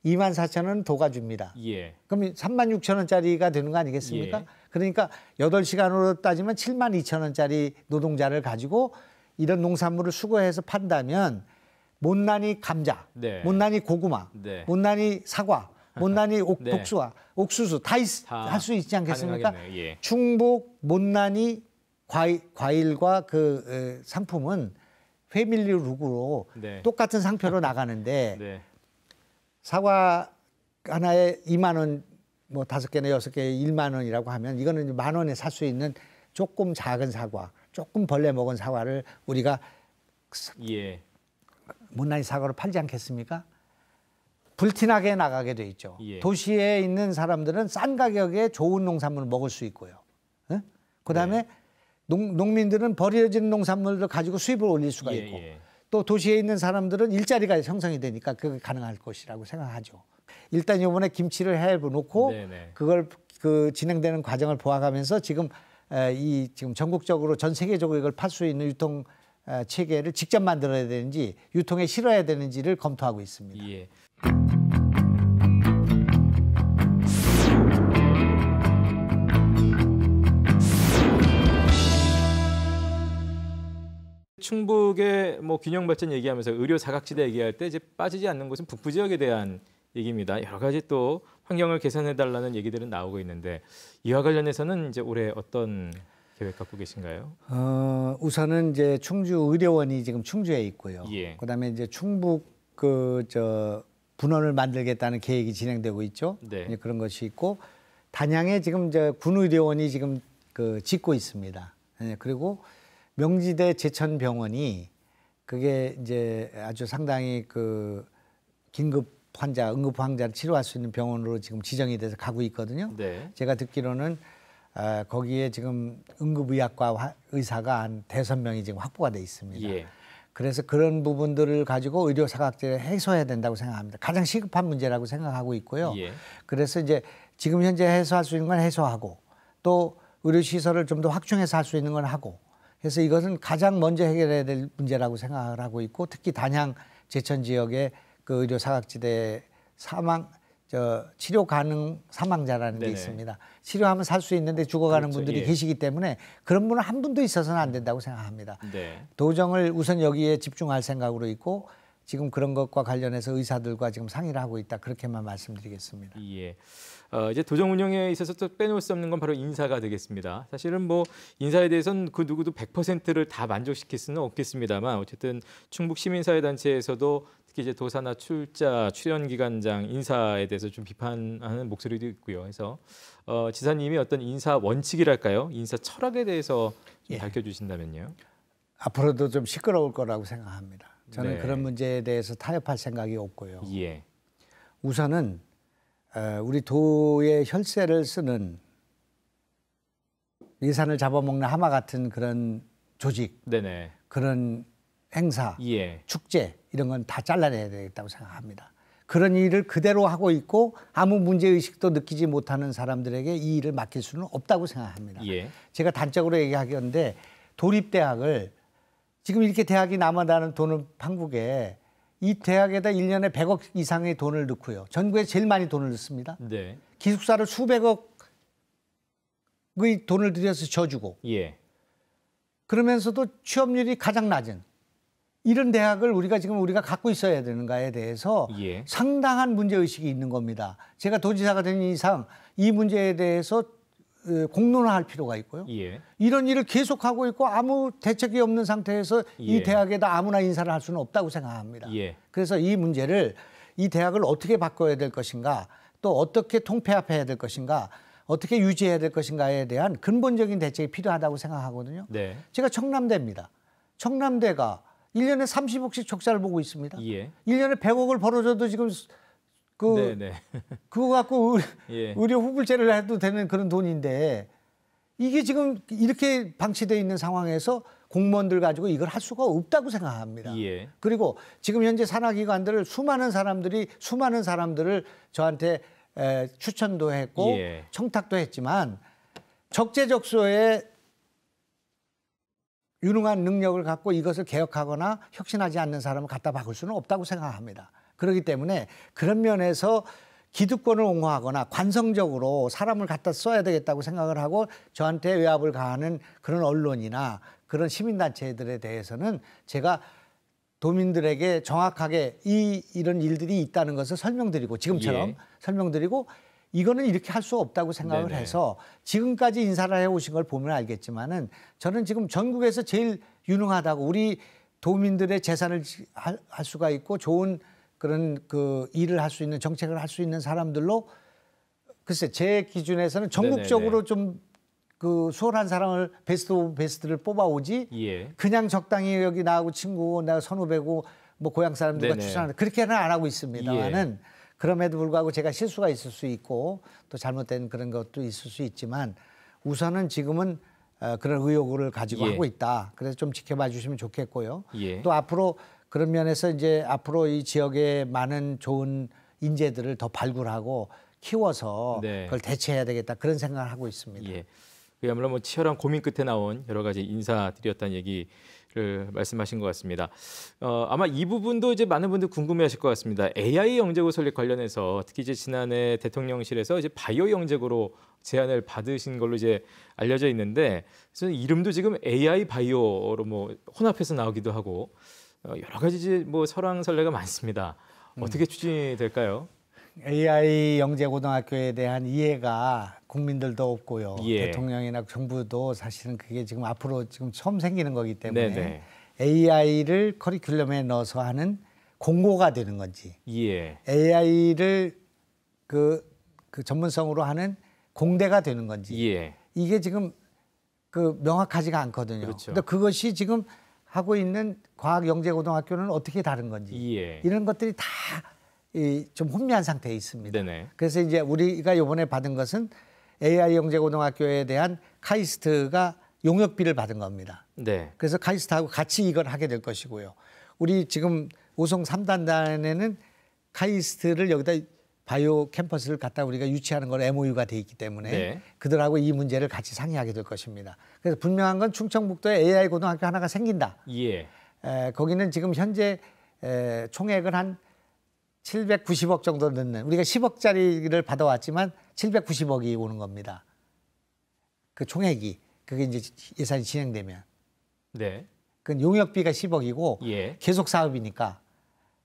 24,000원 도와줍니다. 그럼 36,000원짜리가 되는 거 아니겠습니까? 그러니까 8시간으로 따지면 72,000원짜리 노동자를 가지고 이런 농산물을 수거해서 판다면 못난이 감자, 못난이 고구마, 못난이 사과, 못난이 독수와 옥수수 다 할 수 있지 않겠습니까? 충북 못난이 과일과 그 상품은 패밀리 룩으로 똑같은 상표로 나가는데 사과 하나에 2만 원, 뭐 5개나 6개에 1만 원이라고 하면 이거는 1만 원에 살 수 있는 조금 작은 사과, 조금 벌레 먹은 사과를 우리가 못난이 사과로 팔지 않겠습니까? 불티나게 나가게 돼 있죠. 도시에 있는 사람들은 싼 가격에 좋은 농산물을 먹을 수 있고요. 그다음에 농민들은 버려진 농산물을 가지고 수입을 올릴 수가 있고 또 도시에 있는 사람들은 일자리가 형성이 되니까 그게 가능할 것이라고 생각하죠. 일단 이번에 김치를 해놓고 그걸 그 진행되는 과정을 보아가면서 지금 지금 전국적으로 전 세계적으로 이걸 팔 수 있는 유통 체계를 직접 만들어야 되는지 유통에 실어야 되는지를 검토하고 있습니다. 충북의 뭐 균형 발전 얘기하면서 의료 사각지대 얘기할 때 이제 빠지지 않는 곳은 북부 지역에 대한 얘기입니다. 여러 가지 또 환경을 개선해 달라는 얘기들은 나오고 있는데 이와 관련해서는 이제 올해 어떤 계획 갖고 계신가요? 우선은 이제 충주 의료원이 지금 충주에 있고요. 예. 그다음에 이제 충북 분원을 만들겠다는 계획이 진행되고 있죠. 네. 이제 그런 것이 있고 단양에 지금 군의료원이 지금 짓고 있습니다. 예, 그리고 명지대 제천병원이 그게 이제 아주 상당히 긴급 환자, 응급 환자를 치료할 수 있는 병원으로 지금 지정이 돼서 가고 있거든요. 네. 제가 듣기로는 거기에 지금 응급의학과 의사가 한 5명이 지금 확보가 돼 있습니다. 예. 그래서 그런 부분들을 가지고 의료 사각지대를 해소해야 된다고 생각합니다. 가장 시급한 문제라고 생각하고 있고요. 예. 그래서 이제 지금 현재 해소할 수 있는 건 해소하고 또 의료 시설을 좀 더 확충해서 할 수 있는 건 하고, 그래서 이것은 가장 먼저 해결해야 될 문제라고 생각을 하고 있고, 특히 단양 제천 지역의 의료 사각지대 치료 가능 사망자라는 게 있습니다. 치료하면 살 수 있는데 죽어가는 그렇죠. 분들이 예. 계시기 때문에 그런 분은 한 분도 있어서는 안 된다고 생각합니다. 네. 도정을 우선 여기에 집중할 생각으로 있고, 지금 그런 것과 관련해서 의사들과 지금 상의를 하고 있다, 그렇게만 말씀드리겠습니다. 예. 이제 도정 운영에 있어서 또 빼놓을 수 없는 건 바로 인사가 되겠습니다. 사실은 뭐 인사에 대해서는 그 누구도 100%를 다 만족시킬 수는 없겠습니다만, 어쨌든 충북 시민사회단체에서도 특히 이제 도사나 출연기관장 인사에 대해서 좀 비판하는 목소리도 있고요. 그래서 지사님이 어떤 인사 원칙이랄까요, 인사 철학에 대해서 좀 밝혀주신다면요. 앞으로도 좀 시끄러울 거라고 생각합니다. 저는 네. 그런 문제에 대해서 타협할 생각이 없고요. 예. 우선은 우리 도의 혈세를 쓰는 예산을 잡아먹는 하마 같은 그런 조직, 네네. 그런 행사, 예. 축제 이런 건 다 잘라내야 되겠다고 생각합니다. 그런 일을 그대로 하고 있고 아무 문제의식도 느끼지 못하는 사람들에게 이 일을 맡길 수는 없다고 생각합니다. 예. 제가 단적으로 얘기하겠는데, 도립대학을 지금 이렇게 대학이 남아나는 돈을 한국에 이 대학에다 1년에 100억 이상의 돈을 넣고요. 전국에 제일 많이 돈을 넣습니다. 네. 기숙사를 수백억의 돈을 들여서 져주고, 예. 그러면서도 취업률이 가장 낮은 이런 대학을 우리가 갖고 있어야 되는가에 대해서 예. 상당한 문제의식이 있는 겁니다. 제가 도지사가 된 이상 이 문제에 대해서 공론화할 필요가 있고요. 예. 이런 일을 계속하고 있고 아무 대책이 없는 상태에서 이 예. 대학에다 아무나 인사를 할 수는 없다고 생각합니다. 예. 그래서 이 문제를, 이 대학을 어떻게 바꿔야 될 것인가, 또 어떻게 통폐합해야 될 것인가, 어떻게 유지해야 될 것인가에 대한 근본적인 대책이 필요하다고 생각하거든요. 네. 제가 청남대입니다. 청남대가 1년에 30억씩 적자를 보고 있습니다. 예. 1년에 100억을 벌어줘도 지금 네네. 그거 갖고 예. 의료 후불제를 해도 되는 그런 돈인데, 이게 지금 이렇게 방치되어 있는 상황에서 공무원들 가지고 이걸 할 수가 없다고 생각합니다. 예. 그리고 지금 현재 산하기관들을 수많은 사람들을 저한테 추천도 했고 예. 청탁도 했지만 적재적소에 유능한 능력을 갖고 이것을 개혁하거나 혁신하지 않는 사람을 갖다 바꿀 수는 없다고 생각합니다. 그렇기 때문에 그런 면에서 기득권을 옹호하거나 관성적으로 사람을 갖다 써야 되겠다고 생각을 하고 저한테 외압을 가하는 그런 언론이나 그런 시민단체들에 대해서는 제가 도민들에게 정확하게 이런 일들이 있다는 것을 설명드리고, 지금처럼 예. 설명드리고, 이거는 이렇게 할 수 없다고 생각을 네네. 해서 지금까지 인사를 해오신 걸 보면 알겠지만은, 저는 지금 전국에서 제일 유능하다고, 우리 도민들의 재산을 할 수가 있고 좋은 그런 일을 할 수 있는, 정책을 할 수 있는 사람들로, 글쎄 제 기준에서는 전국적으로 좀 수월한 사람을 베스트 오브 베스트를 뽑아오지, 예. 그냥 적당히 여기 나하고 친구고 내가 선후배고 뭐 고향 사람들과 네네. 추천하는, 그렇게는 안 하고 있습니다만은 그럼에도 불구하고 제가 실수가 있을 수 있고 또 잘못된 그런 것도 있을 수 있지만, 우선은 지금은 그런 의욕을 가지고 하고 있다. 그래서 좀 지켜봐 주시면 좋겠고요. 예. 또 앞으로 그런 면에서 이제 앞으로 이 지역에 많은 좋은 인재들을 더 발굴하고 키워서 네. 그걸 대체해야 되겠다, 그런 생각을 하고 있습니다. 예. 그야말로 뭐 치열한 고민 끝에 나온 여러 가지 인사드렸다는 얘기를 말씀하신 것 같습니다. 아마 이 부분도 이제 많은 분들 궁금해하실 것 같습니다. AI 영재고 설립 관련해서 특히 이제 지난해 대통령실에서 이제 바이오 영재고로 제안을 받으신 걸로 이제 알려져 있는데, 그래서 이름도 지금 AI 바이오로 뭐 혼합해서 나오기도 하고 여러 가지 이제 뭐 설왕설래가 많습니다. 어떻게 추진이 될까요? AI 영재고등학교에 대한 이해가 국민들도 없고요. 대통령이나 정부도 사실은 그게 지금 앞으로 지금 처음 생기는 거기 때문에 AI를 커리큘럼에 넣어서 하는 공고가 되는 건지 AI를 그 전문성으로 하는 공대가 되는 건지 이게 지금 그 명확하지가 않거든요. 그렇죠. 근데 그것이 지금 하고 있는 과학영재고등학교는 어떻게 다른 건지 이런 것들이 다 좀 혼미한 상태에 있습니다. 그래서 이제 우리가 이번에 받은 것은 AI 영재고등학교에 대한 카이스트가 용역비를 받은 겁니다. 그래서 카이스트하고 같이 이걸 하게 될 것이고요. 우리 지금 우송 3단단에는 카이스트를 여기다 바이오 캠퍼스를 갖다 우리가 유치하는 걸 MOU가 돼 있기 때문에 그들하고 이 문제를 같이 상의하게 될 것입니다. 그래서 분명한 건 충청북도에 AI 고등학교 하나가 생긴다. 거기는 지금 현재 총액을 한 790억 정도 넣는, 우리가 10억짜리를 받아왔지만 790억이 오는 겁니다. 그 총액이, 그게 이제 예산이 진행되면. 그 용역비가 10억이고 계속 사업이니까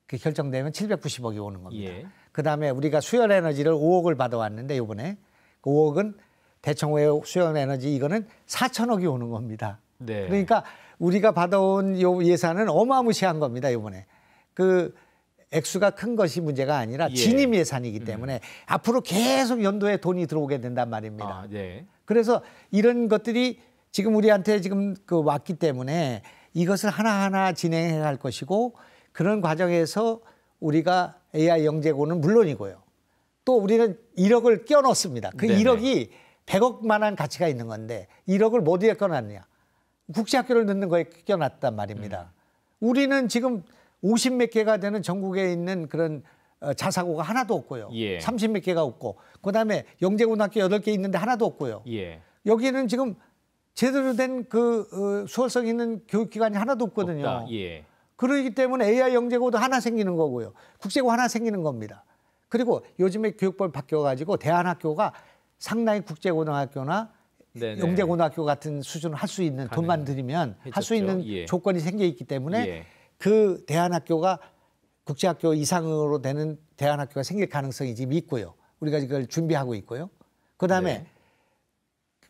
그 결정되면 790억이 오는 겁니다. 그다음에 우리가 수열에너지를 5억을 받아왔는데 이번에 그 5억은 대청호의 수열에너지 이거는 4천억이 오는 겁니다. 그러니까 우리가 받아온 요 예산은 어마무시한 겁니다. 이번에 그 액수가 큰 것이 문제가 아니라 진입 예산이기 때문에 앞으로 계속 연도에 돈이 들어오게 된단 말입니다. 그래서 이런 것들이 지금 우리한테 지금 그 왔기 때문에 이것을 하나하나 진행해 갈 것이고 그런 과정에서 우리가 AI 영재고는 물론이고요. 또 우리는 1억을 끼워 넣습니다. 그 1억이 100억만한 가치가 있는 건데 1억을 뭐 어디에 끼워놨느냐. 국제학교를 넣는 거에 끼워놨단 말입니다. 우리는 지금 50몇 개가 되는 전국에 있는 그런 자사고가 하나도 없고요. 30몇 개가 없고 그다음에 영재고등학교 8개 있는데 하나도 없고요. 여기는 지금 제대로 된 그 수월성 있는 교육기관이 하나도 없거든요. 그러기 때문에 AI 영재고도 하나 생기는 거고요. 국제고 하나 생기는 겁니다. 그리고 요즘에 교육법이 바뀌어가지고 대안학교가 상당히 국제고등학교나 영재고등학교 같은 수준을 할 수 있는 돈만 들이면 할 수 있는 조건이 생겨 있기 때문에 그 대안학교가 국제학교 이상으로 되는 대안학교가 생길 가능성이 지금 있고요. 우리가 이걸 준비하고 있고요. 그다음에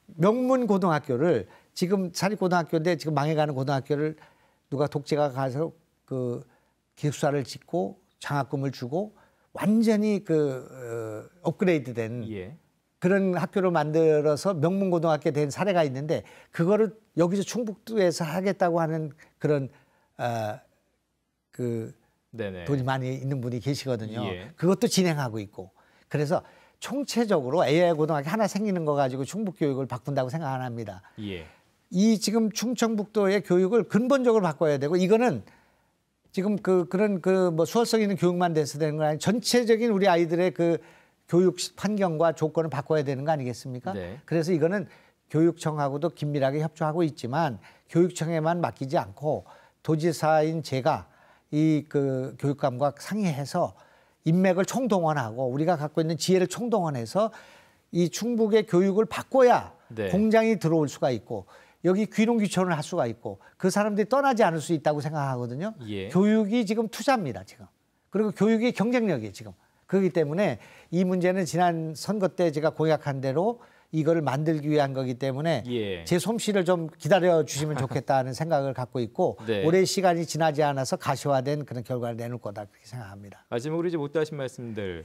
명문고등학교를 지금 사립고등학교인데 지금 망해가는 고등학교를 누가 독재가 가서 그 기숙사를 짓고 장학금을 주고 완전히 그 업그레이드된 그런 학교를 만들어서 명문고등학교 된 사례가 있는데 그거를 여기서 충북도에서 하겠다고 하는 그런 그 돈이 많이 있는 분이 계시거든요. 그것도 진행하고 있고 그래서 총체적으로 AI 고등학교 하나 생기는 거 가지고 충북 교육을 바꾼다고 생각 안 합니다. 이 지금 충청북도의 교육을 근본적으로 바꿔야 되고 이거는 지금 그런 뭐 수월성 있는 교육만 돼서 되는 거 아니라 전체적인 우리 아이들의 그 교육 환경과 조건을 바꿔야 되는 거 아니겠습니까? 그래서 이거는 교육청하고도 긴밀하게 협조하고 있지만 교육청에만 맡기지 않고 도지사인 제가 이 그 교육감과 상의해서 인맥을 총동원하고 우리가 갖고 있는 지혜를 총동원해서 이 충북의 교육을 바꿔야 공장이 들어올 수가 있고 여기 귀농귀촌을 할 수가 있고 그 사람들이 떠나지 않을 수 있다고 생각하거든요. 교육이 지금 투자입니다. 지금. 그리고 교육이 경쟁력이에요. 지금. 그렇기 때문에 이 문제는 지난 선거 때 제가 공약한 대로 이거를 만들기 위한 거기 때문에 제 솜씨를 좀 기다려 주시면 좋겠다는 생각을 갖고 있고 오래 시간이 지나지 않아서 가시화된 그런 결과를 내놓을 거다 그렇게 생각합니다. 마지막으로 이제 못다하신 말씀들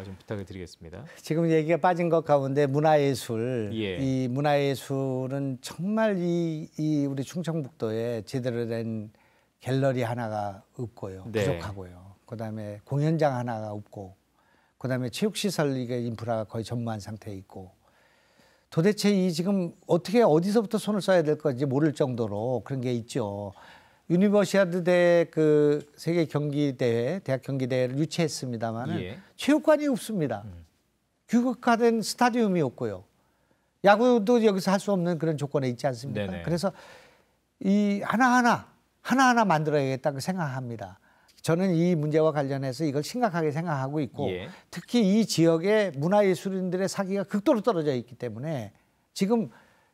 좀 부탁을 드리겠습니다. 지금 얘기가 빠진 것 가운데 문화예술, 이 문화예술은 정말 이 우리 충청북도에 제대로 된 갤러리 하나가 없고요, 부족하고요. 그다음에 공연장 하나가 없고, 그다음에 체육시설 이게 인프라가 거의 전무한 상태에 있고. 도대체 이 지금 어떻게 어디서부터 손을 써야 될 건지 모를 정도로 그런 게 있죠. 유니버시아드 대 그 세계 경기 대회, 대학 경기 대회를 유치했습니다만은 체육관이 없습니다. 규격화된 스타디움이 없고요. 야구도 여기서 할 수 없는 그런 조건에 있지 않습니까? 그래서 이 하나하나 만들어야겠다고 생각합니다. 저는 이 문제와 관련해서 이걸 심각하게 생각하고 있고 특히 이 지역의 문화예술인들의 사기가 극도로 떨어져 있기 때문에 지금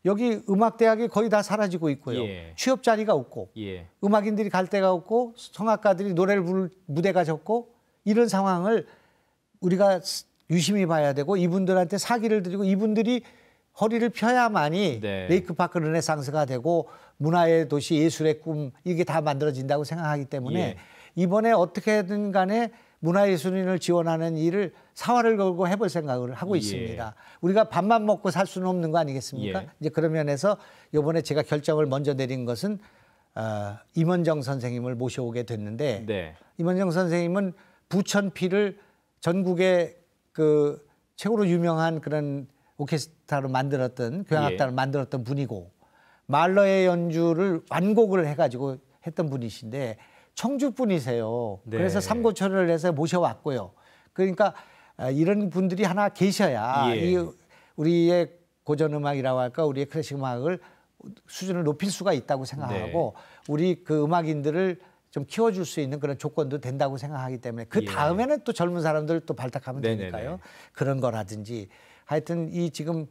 여기 음악대학이 거의 다 사라지고 있고요. 취업 자리가 없고 음악인들이 갈 데가 없고 성악가들이 노래를 부를 무대가 적고 이런 상황을 우리가 유심히 봐야 되고 이분들한테 사기를 드리고 이분들이 허리를 펴야만이 네. 레이크파크 르네상스가 되고 문화의 도시 예술의 꿈 이게 다 만들어진다고 생각하기 때문에 예. 이번에 어떻게든 간에 문화예술인을 지원하는 일을 사활을 걸고 해볼 생각을 하고 있습니다. 우리가 밥만 먹고 살 수는 없는 거 아니겠습니까? 예. 이제 그런 면에서 이번에 제가 결정을 먼저 내린 것은 임원정 선생님을 모셔오게 됐는데 네. 임원정 선생님은 부천피를 전국의 그 최고로 유명한 그런 오케스트라를 만들었던 교향악단을 예. 만들었던 분이고 말러의 연주를 완곡을 해가지고 했던 분이신데 청주 분이세요. 네. 그래서 삼고초려를 해서 모셔왔고요. 그러니까 이런 분들이 하나 계셔야 예. 이 우리의 고전 음악이라고 할까 우리의 클래식 음악을 수준을 높일 수가 있다고 생각하고 우리 그 음악인들을 좀 키워줄 수 있는 그런 조건도 된다고 생각하기 때문에 그 다음에는 또 젊은 사람들 또 발탁하면 되니까요. 그런 거라든지 하여튼 이 지금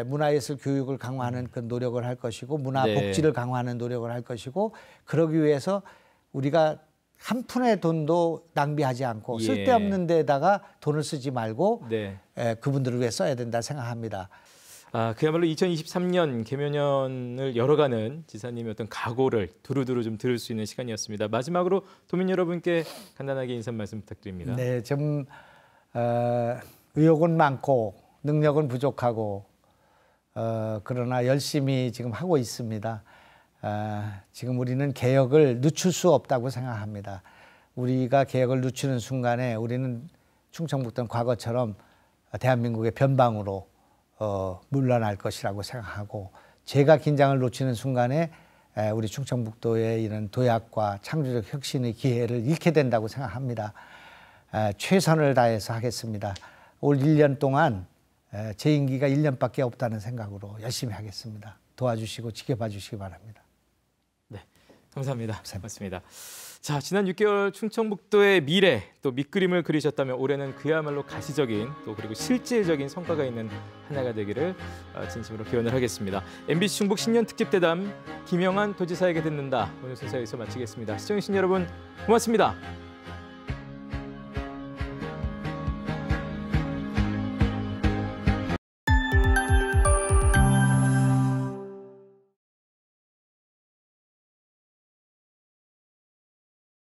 문화예술 교육을 강화하는 그 노력을 할 것이고 문화 복지를 강화하는 노력을 할 것이고 그러기 위해서 우리가 한 푼의 돈도 낭비하지 않고 쓸데없는 데다가 돈을 쓰지 말고 그분들을 위해 써야 된다 생각합니다. 그야말로 2023년 개묘년을 열어가는 지사님의 어떤 각오를 두루두루 좀 들을 수 있는 시간이었습니다. 마지막으로 도민 여러분께 간단하게 인사 말씀 부탁드립니다. 네, 좀 의욕은 많고 능력은 부족하고 그러나 열심히 지금 하고 있습니다. 지금 우리는 개혁을 늦출 수 없다고 생각합니다. 우리가 개혁을 늦추는 순간에 우리는 충청북도는 과거처럼 대한민국의 변방으로 물러날 것이라고 생각하고 제가 긴장을 놓치는 순간에 우리 충청북도의 이런 도약과 창조적 혁신의 기회를 잃게 된다고 생각합니다. 최선을 다해서 하겠습니다. 올 1년 동안 제 임기가 1년밖에 없다는 생각으로 열심히 하겠습니다. 도와주시고 지켜봐 주시기 바랍니다. 네, 감사합니다. 고맙습니다. 자, 지난 6개월 충청북도의 미래 또 밑그림을 그리셨다면 올해는 그야말로 가시적인 또 그리고 실질적인 성과가 있는 한 해가 되기를 진심으로 기원을 하겠습니다. MBC 충북 신년 특집 대담 김영한 도지사에게 듣는다. 오늘 순서 여기서 마치겠습니다. 시청해주신 여러분 고맙습니다.